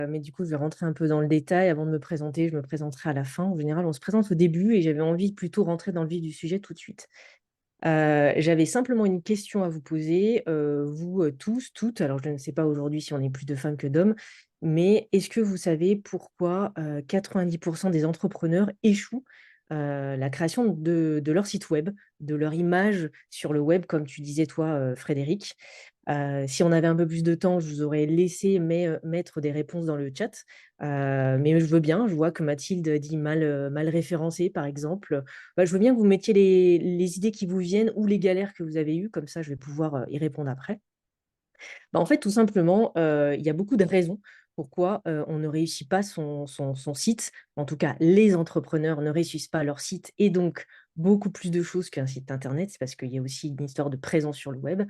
Mais du coup, je vais rentrer un peu dans le détail avant de me présenter. Je me présenterai à la fin. En général, on se présente au début et j'avais envie de plutôt rentrer dans le vif du sujet tout de suite. J'avais simplement une question à vous poser, vous, tous, toutes. Alors je ne sais pas aujourd'hui si on est plus de femmes que d'hommes, mais est-ce que vous savez pourquoi, 90 des entrepreneurs échouent, la création de leur site web, de leur image sur le web, comme tu disais toi, Frédéric? Si on avait un peu plus de temps, je vous aurais laissé mettre des réponses dans le chat, mais je veux bien. Je vois que Mathilde dit mal référencé, par exemple. Bah, je veux bien que vous mettiez les idées qui vous viennent ou les galères que vous avez eues, comme ça je vais pouvoir, y répondre après. Bah, en fait, tout simplement, il y a beaucoup de raisons pourquoi, on ne réussit pas son site. En tout cas, les entrepreneurs ne réussissent pas leur site et donc beaucoup plus de choses qu'un site internet. C'est parce qu'il y a aussi une histoire de présence sur le web.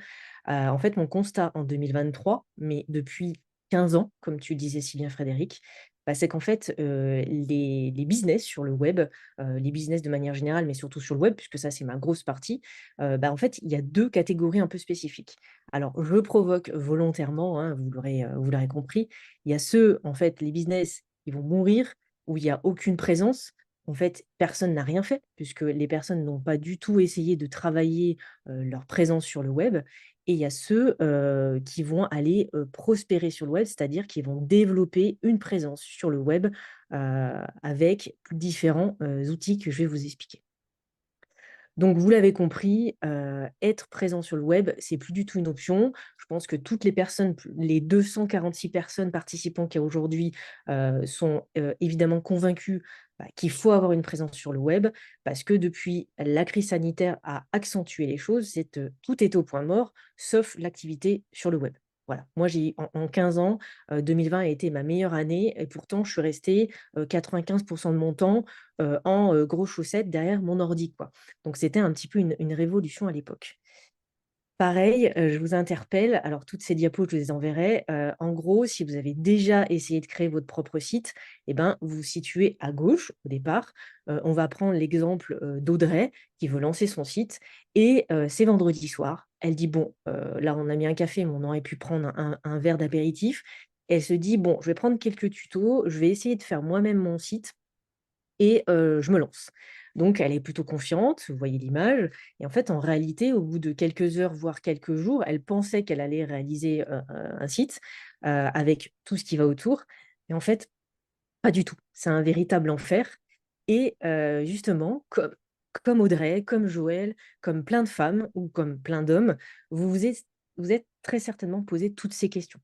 En fait, mon constat en 2023, mais depuis 15 ans, comme tu le disais si bien Frédéric, bah, c'est qu'en fait, les business sur le web, les business de manière générale, mais surtout sur le web, puisque ça c'est ma grosse partie, bah, en fait, il y a 2 catégories un peu spécifiques. Alors, je provoque volontairement, hein, vous l'aurez compris. Il y a ceux, en fait, les business qui vont mourir, où il y a aucune présence. En fait, personne n'a rien fait, puisque les personnes n'ont pas du tout essayé de travailler, leur présence sur le web. Et il y a ceux, qui vont aller, prospérer sur le web, c'est-à-dire qui vont développer une présence sur le web, avec différents, outils que je vais vous expliquer. Donc vous l'avez compris, être présent sur le web, c'est plus du tout une option. Je pense que toutes les personnes, les 246 personnes participants qu'il y a aujourd'hui, sont, évidemment convaincues, bah, qu'il faut avoir une présence sur le web parce que depuis la crise sanitaire a accentué les choses. Tout est au point mort, sauf l'activité sur le web. Voilà. Moi, j'ai en 15 ans, 2020 a été ma meilleure année et pourtant je suis restée, 95 de mon temps, en, grosses chaussettes derrière mon ordi, quoi. Donc c'était un petit peu une révolution à l'époque. Pareil, je vous interpelle, alors toutes ces diapos, je vous les enverrai. En gros, si vous avez déjà essayé de créer votre propre site, et ben, vous vous situez à gauche au départ. On va prendre l'exemple, d'Audrey qui veut lancer son site et c'est vendredi soir. Elle dit: «Bon, là on a mis un café, mais on aurait pu prendre un verre d'apéritif». Elle se dit: «Bon, je vais prendre quelques tutos, je vais essayer de faire moi-même mon site et je me lance». Donc elle est plutôt confiante, vous voyez l'image et en fait, en réalité, au bout de quelques heures, voire quelques jours, elle pensait qu'elle allait réaliser, un site, avec tout ce qui va autour et en fait, pas du tout. C'est un véritable enfer et justement, comme Audrey, comme Joël, comme plein de femmes ou comme plein d'hommes, vous êtes très certainement posé toutes ces questions.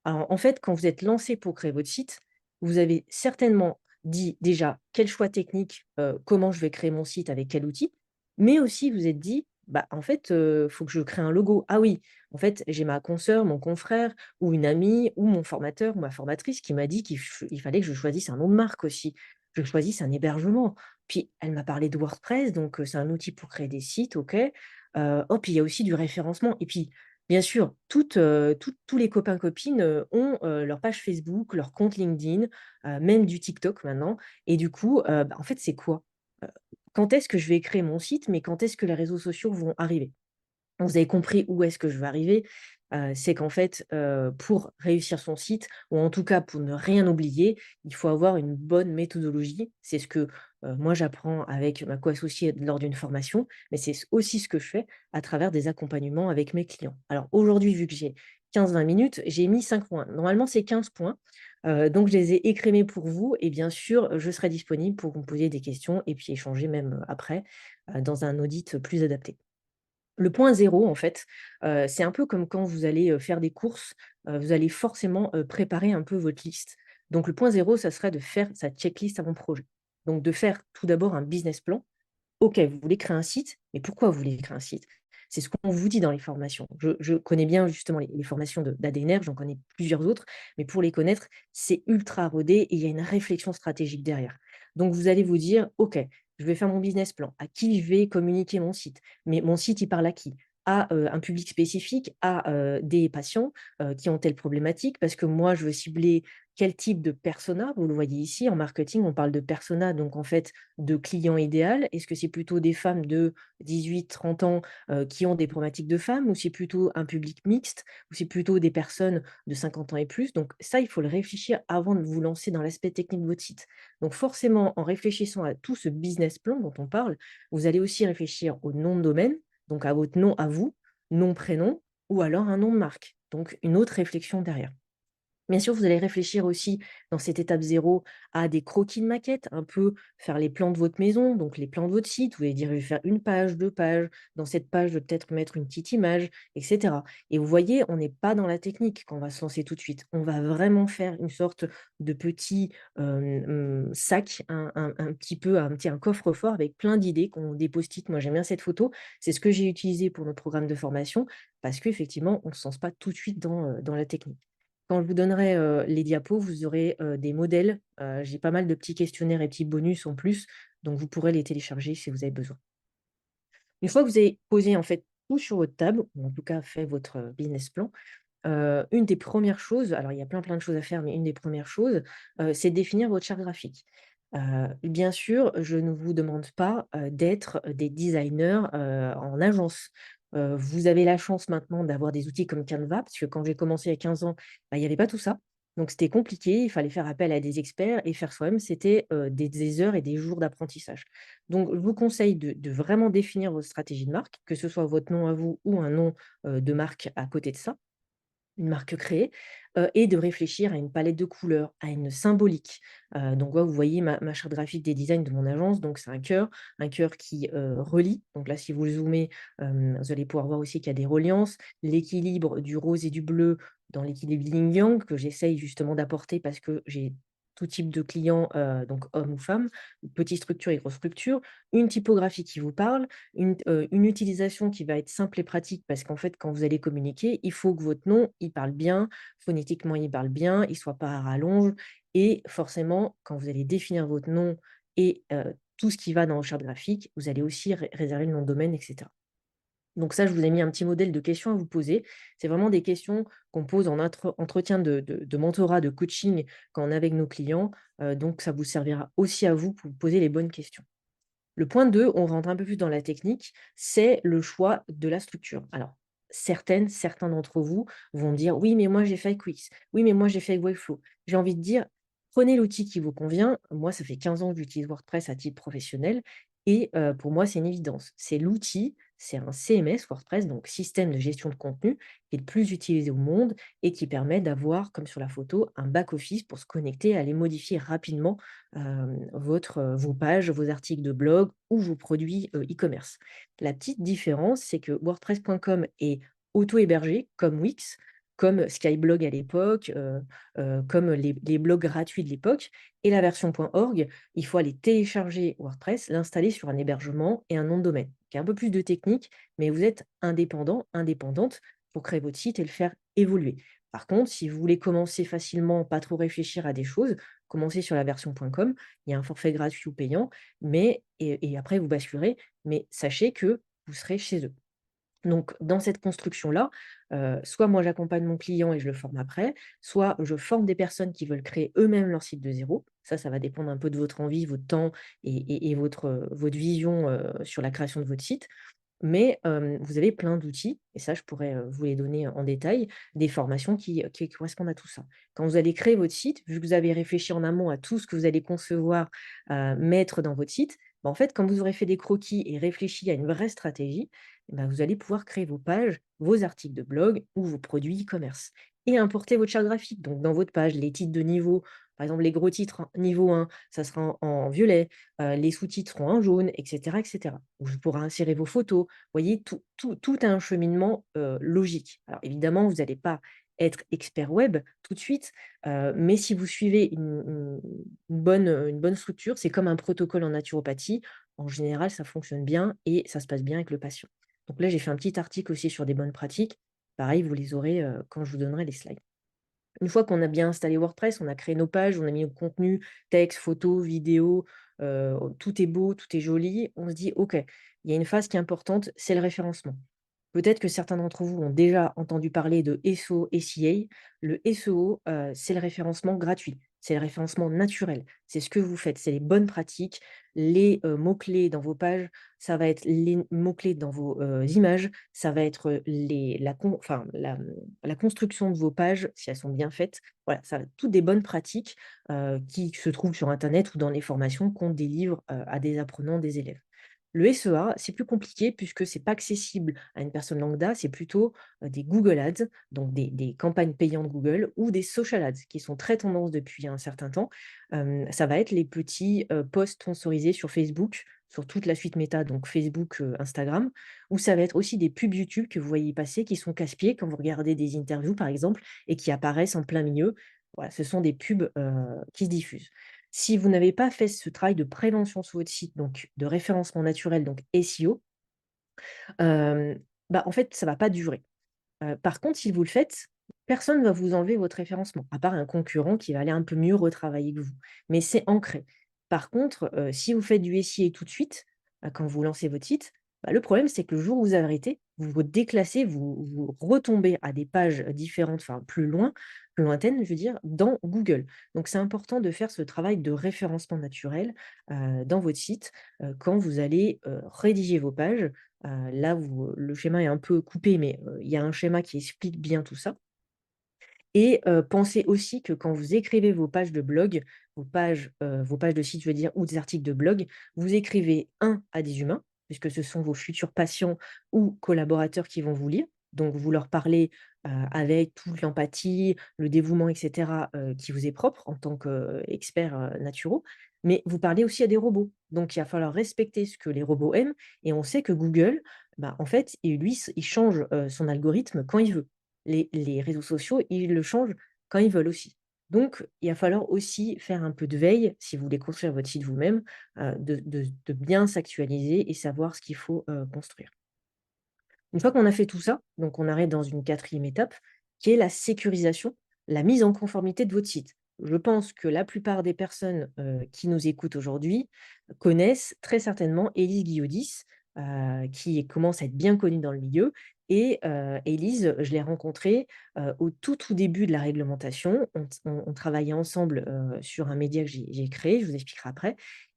Alors, en fait, quand vous êtes lancé pour créer votre site, vous avez certainement dit déjà quel choix technique, comment je vais créer mon site avec quel outil, mais aussi vous êtes dit: «Bah, en fait, faut que je crée un logo. Ah oui, en fait, j'ai ma consoeur, mon confrère ou une amie ou mon formateur ou ma formatrice qui m'a dit il fallait que je choisisse un nom de marque aussi, que je choisisse un hébergement. Puis elle m'a parlé de WordPress, donc c'est un outil pour créer des sites, OK. Oh, puis il y a aussi du référencement et puis, bien sûr, tous les copains copines, ont, leur page Facebook, leur compte LinkedIn, même du TikTok maintenant et du coup, bah, en fait, c'est quoi? Heu, Quand est-ce que je vais créer mon site, mais quand est-ce que les réseaux sociaux vont arriver? Vous avez compris où est-ce que je veux arriver, c'est qu'en fait, pour réussir son site ou en tout cas pour ne rien oublier, il faut avoir une bonne méthodologie. C'est ce que, moi j'apprends avec ma co-associée lors d'une formation, mais c'est aussi ce que je fais à travers des accompagnements avec mes clients. Alors aujourd'hui, vu que j'ai 15-20 minutes, j'ai mis 5 points. Normalement, c'est 15 points, donc je les ai écrémés pour vous et bien sûr, je serai disponible pour vous poser des questions et puis échanger même, après, dans un audit, plus adapté. Le point zéro, en fait, c'est un peu comme quand vous allez, faire des courses, vous allez forcément, préparer un peu votre liste. Donc le point zéro, ça serait de faire sa checklist avant projet. Donc de faire tout d'abord un business plan. OK, vous voulez créer un site, mais pourquoi vous voulez créer un site? C'est ce qu'on vous dit dans les formations. Je connais bien justement les formations d'ADNR, j'en connais plusieurs autres, mais pour les connaître, c'est ultra rodé et il y a une réflexion stratégique derrière. Donc vous allez vous dire: «OK, je vais faire mon business plan. À qui je vais communiquer mon site? Mais mon site, il parle à qui? À, un public spécifique, à, des patients, qui ont telle problématique parce que moi, je veux cibler quel type de persona? Vous le voyez ici, en marketing, on parle de persona, donc en fait, de client idéal. Est-ce que c'est plutôt des femmes de 18-30 ans, qui ont des problématiques de femmes ou c'est plutôt un public mixte ou c'est plutôt des personnes de 50 ans et plus? Donc ça, il faut le réfléchir avant de vous lancer dans l'aspect technique de votre site. Donc forcément, en réfléchissant à tout ce business plan dont on parle, vous allez aussi réfléchir au nom de domaine, donc à votre nom à vous, nom, prénom ou alors un nom de marque. Donc une autre réflexion derrière. Bien sûr, vous allez réfléchir aussi dans cette étape zéro à des croquis de maquette, un peu faire les plans de votre maison, donc les plans de votre site. Vous allez dire, je vais faire une page, deux pages. Dans cette page, je vais peut-être mettre une petite image, etc. Et vous voyez, on n'est pas dans la technique quand on va se lancer tout de suite. On va vraiment faire une sorte de petit sac, un petit peu, un coffre-fort avec plein d'idées, des post-it. Moi, j'aime bien cette photo. C'est ce que j'ai utilisé pour notre programme de formation parce qu'effectivement, on ne se lance pas tout de suite dans la technique. Quand je vous donnerai, les diapos, vous aurez, des modèles. J'ai pas mal de petits questionnaires et petits bonus en plus, donc vous pourrez les télécharger si vous avez besoin. Une fois que vous avez posé, en fait, tout sur votre table, ou en tout cas fait votre, business plan, une des premières choses, alors il y a plein de choses à faire, mais une des premières choses, c'est de définir votre charte graphique. Bien sûr, je ne vous demande pas, d'être des designers, en agence. Vous avez la chance maintenant d'avoir des outils comme Canva, parce que quand j'ai commencé il y a 15 ans, bah, il y avait pas tout ça. Donc c'était compliqué, il fallait faire appel à des experts et faire soi-même, c'était, des heures et des jours d'apprentissage. Donc je vous conseille de vraiment définir votre stratégie de marque, que ce soit votre nom à vous ou un nom, de marque à côté de ça, une marque créée, et de réfléchir à une palette de couleurs, à une symbolique. Donc là, vous voyez ma charte graphique des designs de mon agence, donc c'est un cœur qui, relie. Donc là, si vous le zoomez, vous allez pouvoir voir aussi qu'il y a des reliances, l'équilibre du rose et du bleu dans l'équilibre yin-yang que j'essaye justement d'apporter parce que j'ai tout type de clients, donc hommes ou femmes, petite structure et grosse structure, une typographie qui vous parle, une utilisation qui va être simple et pratique parce qu'en fait, quand vous allez communiquer, il faut que votre nom, il parle bien, phonétiquement, il parle bien, il soit pas à rallonge et forcément, quand vous allez définir votre nom et tout ce qui va dans votre charte graphique, vous allez aussi réserver le nom de domaine et cetera. Donc ça, je vous ai mis un petit modèle de questions à vous poser. C'est vraiment des questions qu'on pose en entretien de mentorat, de coaching quand on est avec nos clients, donc ça vous servira aussi à vous pour vous poser les bonnes questions. Le point 2, on rentre un peu plus dans la technique, c'est le choix de la structure. Alors, certains d'entre vous vont dire: «Oui, mais moi j'ai fait avec Wix. Oui, mais moi j'ai fait avec Webflow». J'ai envie de dire: «Prenez l'outil qui vous convient». Moi, ça fait 15 ans que j'utilise WordPress à titre professionnel et pour moi, c'est une évidence. C'est l'outil, c'est un CMS WordPress, donc système de gestion de contenu, qui est le plus utilisé au monde et qui permet d'avoir, comme sur la photo, un back office pour se connecter et aller modifier rapidement vos pages, vos articles de blog ou vos produits, e-commerce. La petite différence, c'est que WordPress.com est auto-hébergé comme Wix, comme Skyblog à l'époque, comme les blogs gratuits de l'époque et la version .org, il faut aller télécharger WordPress, l'installer sur un hébergement et un nom de domaine. Il y a un peu plus de technique, mais vous êtes indépendant, indépendante pour créer votre site et le faire évoluer. Par contre, si vous voulez commencer facilement, pas trop réfléchir à des choses, commencez sur la version .com. Il y a un forfait gratuit ou payant, mais et après vous basculerez, mais sachez que vous serez chez eux. Donc dans cette construction-là, soit moi j'accompagne mon client et je le forme après, soit je forme des personnes qui veulent créer eux-mêmes leur site de zéro. Ça va dépendre un peu de votre envie, votre temps et votre vision, sur la création de votre site. Mais vous avez plein d'outils et ça, je pourrais, vous les donner en détail, des formations qui correspondent à tout ça. Quand vous allez créer votre site, vu que vous avez réfléchi en amont à tout ce que vous allez concevoir, mettre dans votre site, bah, en fait, quand vous aurez fait des croquis et réfléchi à une vraie stratégie, eh bah, vous allez pouvoir créer vos pages, vos articles de blog ou vos produits e-commerce et importer votre charte graphique. Donc dans votre page, les titres de niveau, par exemple les gros titres en niveau 1, ça sera en violet, les sous-titres seront en jaune et cetera. Vous pourrez insérer vos photos, voyez, tout a un cheminement, logique. Alors évidemment, vous n'allez pas être expert web tout de suite, mais si vous suivez une bonne structure, c'est comme un protocole en naturopathie. En général, ça fonctionne bien et ça se passe bien avec le patient. Donc là, j'ai fait un petit article aussi sur des bonnes pratiques. Pareil, vous les aurez, quand je vous donnerai les slides. Une fois qu'on a bien installé WordPress, on a créé nos pages, on a mis le contenu, texte, photos, vidéos, tout est beau, tout est joli, on se dit: «OK, il y a une phase qui est importante, c'est le référencement». Peut-être que certains d'entre vous ont déjà entendu parler de SEO, SEA. Le SEO, c'est le référencement gratuit, c'est le référencement naturel. C'est ce que vous faites, c'est les bonnes pratiques, les, mots-clés dans vos pages, ça va être les mots-clés dans vos, images, ça va être, les la con enfin la construction de vos pages, si elles sont bien faites. Voilà, ça va être toutes des bonnes pratiques, qui se trouvent sur internet ou dans les formations qu'on délivre, à des apprenants, des élèves. Le SEA, c'est plus compliqué puisque c'est pas accessible à une personne lambda, c'est plutôt, des Google Ads, donc des campagnes payantes Google ou des social ads qui sont très tendance depuis un certain temps. Ça va être les petits, posts sponsorisés sur Facebook, sur toute la suite Meta, donc Facebook, Instagram, ou ça va être aussi des pubs YouTube que vous voyez passer qui sont casse-pieds quand vous regardez des interviews, par exemple, et qui apparaissent en plein milieu. Voilà, ce sont des pubs, qui se diffusent. Si vous n'avez pas fait ce travail de prévention sur votre site, donc de référencement naturel, donc SEO, hem, bah, en fait, ça va pas durer. Par contre, si vous le faites, personne ne va vous enlever votre référencement, à part un concurrent qui va aller un peu mieux retravailler que vous. Mais c'est ancré. Par contre, si vous faites du SIA tout de suite, quand vous lancez votre site, bah, le problème, c'est que le jour où vous arrêtez, vous vous déclassez, vous retombez à des pages différentes, enfin plus loin, plus lointaines, je veux dire, dans Google. Donc c'est important de faire ce travail de référencement naturel, dans votre site, quand vous allez, rédiger vos pages. Là, le schéma est un peu coupé, mais il y a un schéma qui explique bien tout ça. Et pensez aussi que quand vous écrivez vos pages de blog, vos pages de site, je veux dire, ou des articles de blog, vous écrivez, à des humains, puisque ce sont vos futurs patients ou collaborateurs qui vont vous lire. Donc vous leur parlez, avec toute l'empathie, le dévouement et cetera, qui vous est propre en tant qu'expert, naturaux. Mais vous parlez aussi à des robots. Donc il va falloir respecter ce que les robots aiment et on sait que Google, bah, en fait, il change, son algorithme quand il veut. Les réseaux sociaux, ils le changent quand ils veulent aussi. Donc, il va falloir aussi faire un peu de veille, si vous voulez construire votre site vous-même, de bien s'actualiser et savoir ce qu'il faut, construire. Une fois qu'on a fait tout ça, donc on arrive dans une quatrième étape, qui est la sécurisation, la mise en conformité de votre site. Je pense que la plupart des personnes, qui nous écoutent aujourd'hui connaissent très certainement Élise Guillaudis, qui commence à être bien connue dans le milieu et Élise, je l'ai rencontrée, au tout début de la réglementation. On travaillait ensemble, sur un média que j'ai créé, je vous expliquerai après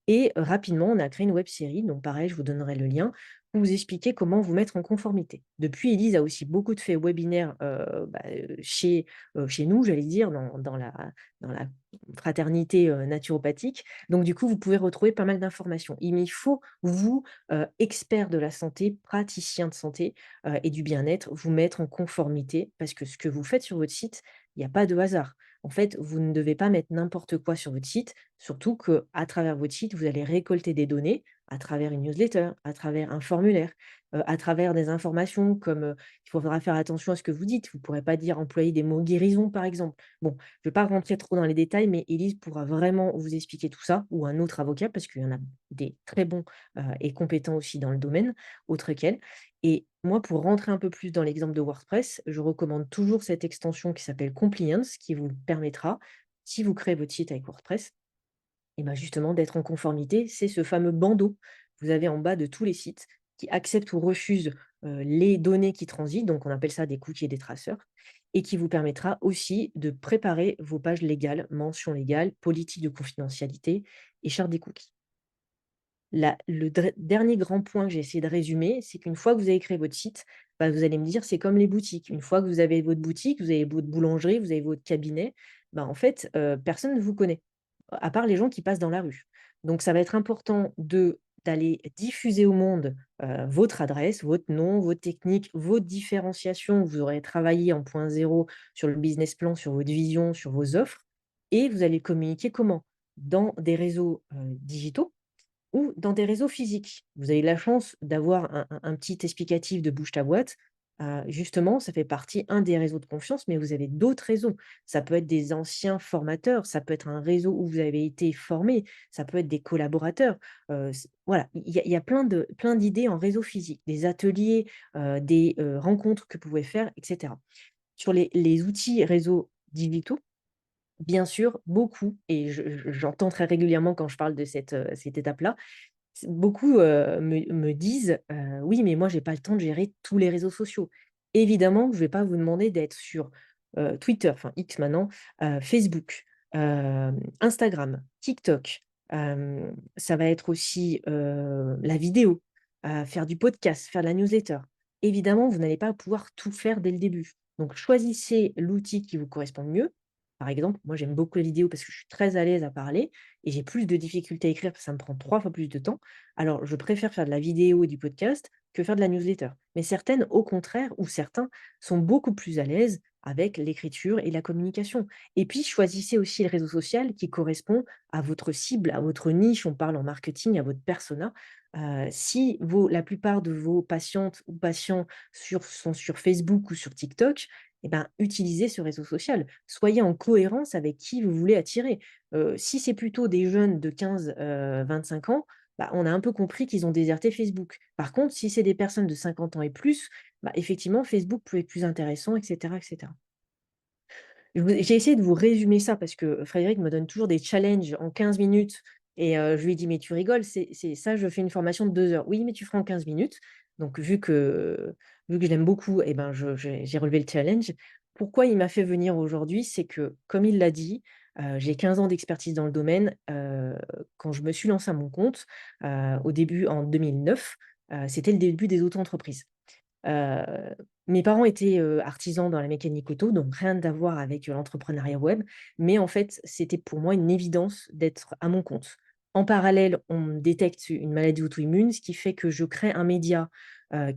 et rapidement, on a créé une web série, donc pareil, je vous donnerai le lien, pour vous expliquer comment vous mettre en conformité. Depuis, Élise a aussi beaucoup de faits webinaires, chez nous, j'allais dire, dans la fraternité, naturopathique. Donc du coup, vous pouvez retrouver pas mal d'informations. Mais il faut vous, expert de la santé, praticien de santé, et du bien-être, vous mettre en conformité parce que ce que vous faites sur votre site, il y a pas de hasard. En fait, vous ne devez pas mettre n'importe quoi sur votre site, surtout qu'à travers votre site, vous allez récolter des données à travers une newsletter, à travers un formulaire, à travers des informations comme, il faudra faire attention à ce que vous dites. Vous ne pourrez pas dire employer des mots guérison, par exemple. Bon, je ne vais pas rentrer trop dans les détails, mais Élise pourra vraiment vous expliquer tout ça ou un autre avocat parce qu'il y en a des très bons, et compétents aussi dans le domaine, autres qu'elle. Et moi, pour rentrer un peu plus dans l'exemple de WordPress, je recommande toujours cette extension qui s'appelle Compliance, qui vous permettra, si vous créez votre site avec WordPress, et ben justement, d'être en conformité, c'est ce fameux bandeau que vous avez en bas de tous les sites qui acceptent ou refusent, les données qui transitent, donc on appelle ça des cookies et des traceurs et qui vous permettra aussi de préparer vos pages légales, mentions légales, politique de confidentialité et charte des cookies. Le dernier grand point que j'ai essayé de résumer, c'est qu'une fois que vous avez créé votre site, bah, vous allez me dire: «C'est comme les boutiques». Une fois que vous avez votre boutique, vous avez votre boulangerie, vous avez votre cabinet, bah, en fait, personne ne vous connaît, à part les gens qui passent dans la rue. Donc ça va être important d'aller diffuser au monde, votre adresse, votre nom, votre technique, votre différenciation. Vous aurez travaillé en point zéro sur le business plan, sur votre vision, sur vos offres et vous allez communiquer comment? Dans des réseaux, digitaux ou dans des réseaux physiques. Vous avez la chance d'avoir un petit explicatif de Bouge ta boîte. Justement, ça fait partie un des réseaux de confiance, mais vous avez d'autres réseaux. Ça peut être des anciens formateurs, ça peut être un réseau où vous avez été formé, ça peut être des collaborateurs. Voilà, il y a plein d'idées en réseau physique, des ateliers, des, rencontres que vous pouvez faire et cetera. Sur les outils réseaux digitaux, bien sûr, beaucoup et j'entends très régulièrement quand je parle de cette étape-là, Beaucoup, me disent: «Oui, mais moi j'ai pas le temps de gérer tous les réseaux sociaux». Évidemment, je vais pas vous demander d'être sur, Twitter, enfin X maintenant, Facebook, Instagram, TikTok. Ça va être aussi, la vidéo, faire du podcast, faire de la newsletter. Évidemment, vous n'allez pas pouvoir tout faire dès le début. Donc choisissez l'outil qui vous correspond le mieux. Par exemple, moi j'aime beaucoup la vidéo parce que je suis très à l'aise à parler et j'ai plus de difficultés à écrire parce que ça me prend 3 fois plus de temps. Alors, je préfère faire de la vidéo et du podcast que faire de la newsletter. Mais certaines, au contraire, ou certains sont beaucoup plus à l'aise avec l'écriture et la communication. Et puis, choisissez aussi le réseau social qui correspond à votre cible, à votre niche. On parle en marketing, à votre persona. Si la plupart de vos patientes ou patients sont sur Facebook ou sur TikTok, eh ben, utilisez ce réseau social. Soyez en cohérence avec qui vous voulez attirer. Si c'est plutôt des jeunes de 15, 25 ans, bah, on a un peu compris qu'ils ont déserté Facebook. Par contre, si c'est des personnes de 50 ans et plus, bah, effectivement, Facebook peut être plus intéressant, et cetera, et cetera. J'ai essayé de vous résumer ça parce que Frédéric me donne toujours des challenges en 15 minutes et je lui ai dit: «Mais tu rigoles, c'est ça, je fais une formation de 2 heures». «Oui, mais tu feras en 15 minutes». Donc vu que je l'aime beaucoup et ben, j'ai relevé le challenge. Pourquoi il m'a fait venir aujourd'hui? C'est que, comme il l'a dit, j'ai 15 ans d'expertise dans le domaine. Quand je me suis lancée à mon compte, au début en 2009, c'était le début des auto-entreprises. Heu, Mes parents étaient, artisans dans la mécanique auto, donc rien à voir avec, l'entrepreneuriat web. Mais en fait, c'était pour moi une évidence d'être à mon compte. En parallèle, on me détecte une maladie auto-immune, ce qui fait que je crée un média,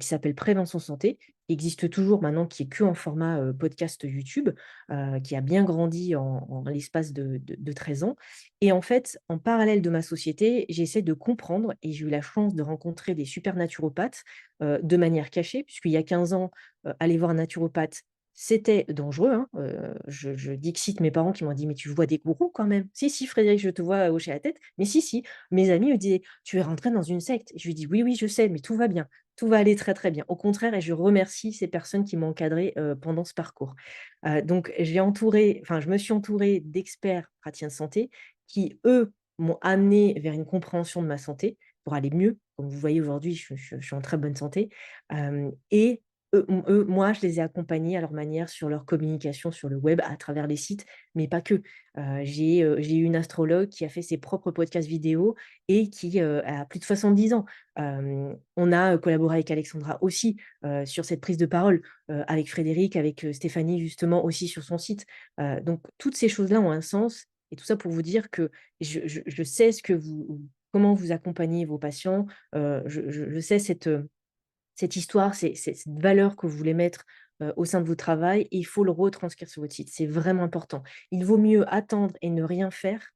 qui s'appelle Prévention Santé, qui existe toujours maintenant, qui est que en format, podcast YouTube, qui a bien grandi en l'espace de 13 ans. Et en fait, en parallèle de ma société, j'essaie de comprendre et j'ai eu la chance de rencontrer des super naturopathes de manière cachée, puisqu'il y a 15 ans, aller voir un naturopathe, c'était dangereux, hein, je dixite mes parents qui m'ont dit: «Mais tu vois des gourous quand même». «Si, si Frédéric, je te vois hocher la tête». «Mais si, si». Mes amis me disaient: «Tu es rentré dans une secte». Je lui dis: «Oui, oui, je sais, mais tout va bien, tout va aller très, très bien». Au contraire et je remercie ces personnes qui m'ont encadrée, pendant ce parcours. Donc je me suis entourée d'experts praticiens de santé qui, eux, m'ont amenée vers une compréhension de ma santé pour aller mieux. Comme vous voyez aujourd'hui, je suis en très bonne santé, et moi, je les ai accompagnés à leur manière sur leur communication sur le web, à travers les sites, mais pas que. J'ai eu une astrologue qui a fait ses propres podcasts vidéo et qui, a plus de 70 ans. On a, collaboré avec Alexandra aussi, sur cette prise de parole, avec Frédéric, avec, Stéphanie justement aussi sur son site. Donc toutes ces choses-là ont un sens et tout ça pour vous dire que je sais ce que vous comment vous accompagnez vos patients. Je sais cette histoire, cette valeur que vous voulez mettre, au sein de votre travail et il faut le retranscrire sur votre site. C'est vraiment important. Il vaut mieux attendre et ne rien faire,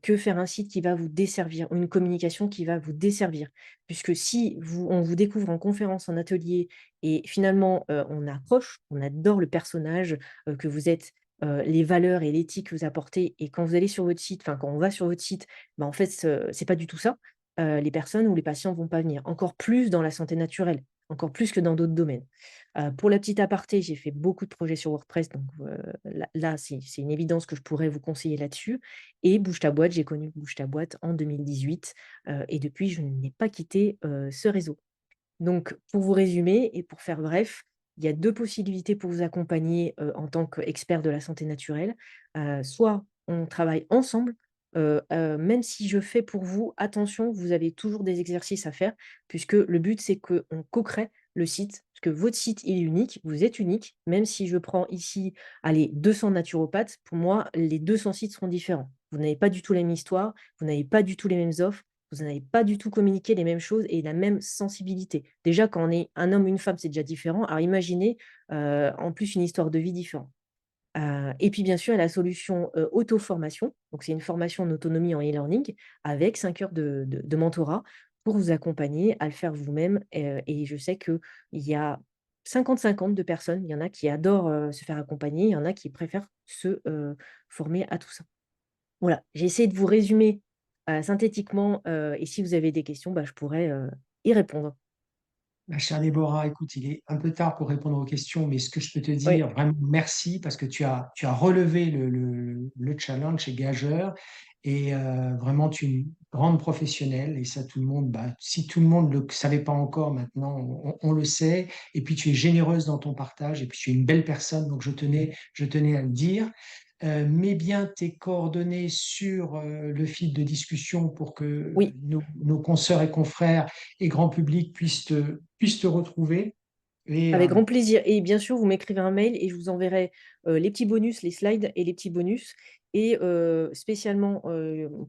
que faire un site qui va vous desservir ou une communication qui va vous desservir. Puisque si on vous découvre en conférence, en atelier et finalement, on accroche, on adore le personnage, que vous êtes, les valeurs et l'éthique que vous apportez et quand vous allez sur votre site, enfin quand on va sur votre site, bah, en fait, c'est pas du tout ça. Les personnes ou les patients vont pas venir. Encore plus dans la santé naturelle, encore plus que dans d'autres domaines. Pour la petite aparté, j'ai fait beaucoup de projets sur WordPress, donc là, c'est une évidence que je pourrais vous conseiller là-dessus et Bouge ta boîte, j'ai connu Bouge ta boîte en 2018, et depuis je n'ai pas quitté, ce réseau. Donc pour vous résumer et pour faire bref, il y a 2 possibilités pour vous accompagner, en tant qu'expert de la santé naturelle. Soit on travaille ensemble, même si je fais pour vous, attention, vous avez toujours des exercices à faire puisque le but c'est qu'on co-crée le site, parce que votre site il est unique, vous êtes unique, même si je prends ici, allez, 200 naturopathes, pour moi les 200 sites seront différents. Vous n'avez pas du tout la même histoire, vous n'avez pas du tout les mêmes offres, vous n'avez pas du tout communiqué les mêmes choses et la même sensibilité. Déjà, quand on est un homme, une femme, c'est déjà différent. Alors imaginez, en plus une histoire de vie différente. Et puis bien sûr, il y a la solution, auto-formation. Donc c'est une formation en autonomie en e-learning avec 5 heures de mentorat pour vous accompagner à le faire vous-même, et je sais qu'il y a 50-50 de personnes. Il y en a qui adorent, se faire accompagner, il y en a qui préfèrent se, former à tout ça. Voilà, j'ai essayé de vous résumer, synthétiquement, et si vous avez des questions, bah, je pourrais, y répondre. Ma chère Déborah, écoute, il est un peu tard pour répondre aux questions, mais ce que je peux te Oui, dire, vraiment merci parce que tu as relevé le challenge chez Gageur et vraiment, tu es une grande professionnelle et ça, tout le monde, bah, si tout le monde ne le savait pas encore, maintenant, on le sait. Et puis, tu es généreuse dans ton partage et puis tu es une belle personne, donc je tenais à le dire. Mets bien tes coordonnées sur le fil de discussion pour que Oui. nos consoeurs et confrères et grand public puissent te retrouver. Et Avec grand plaisir. Et bien sûr, vous m'écrivez un mail et je vous enverrai les petits bonus, les slides et les petits bonus. Et spécialement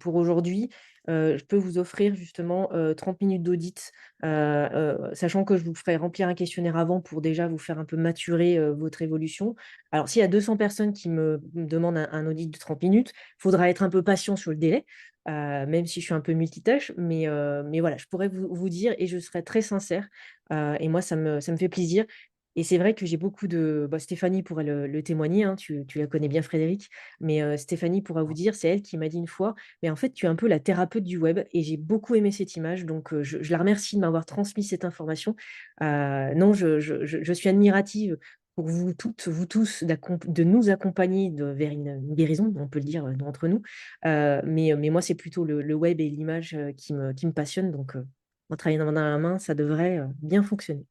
pour aujourd'hui, je peux vous offrir justement 30 minutes d'audit, sachant que je vous ferai remplir un questionnaire avant pour déjà vous faire un peu maturer votre évolution. Alors, s'il y a 200 personnes qui me demandent un audit de 30 minutes, il faudra être un peu patient sur le délai, même si je suis un peu multitâche. Mais voilà, je pourrais vous dire et je serai très sincère. Et moi, ça me fait plaisir. Et c'est vrai que j'ai beaucoup de bah, Stéphanie pourrait le témoigner, hein, tu la connais bien Frédéric, mais Stéphanie pourra vous dire, c'est elle qui m'a dit une fois: «Mais en fait, tu es un peu la thérapeute du web» et j'ai beaucoup aimé cette image, donc je la remercie de m'avoir transmis cette information. Non, je suis admirative pour vous toutes, vous tous, de nous accompagner vers une guérison, on peut le dire, entre nous. Mais moi, c'est plutôt le web et l'image, qui me passionne, donc moi, travailler dans la main, ça devrait, bien fonctionner.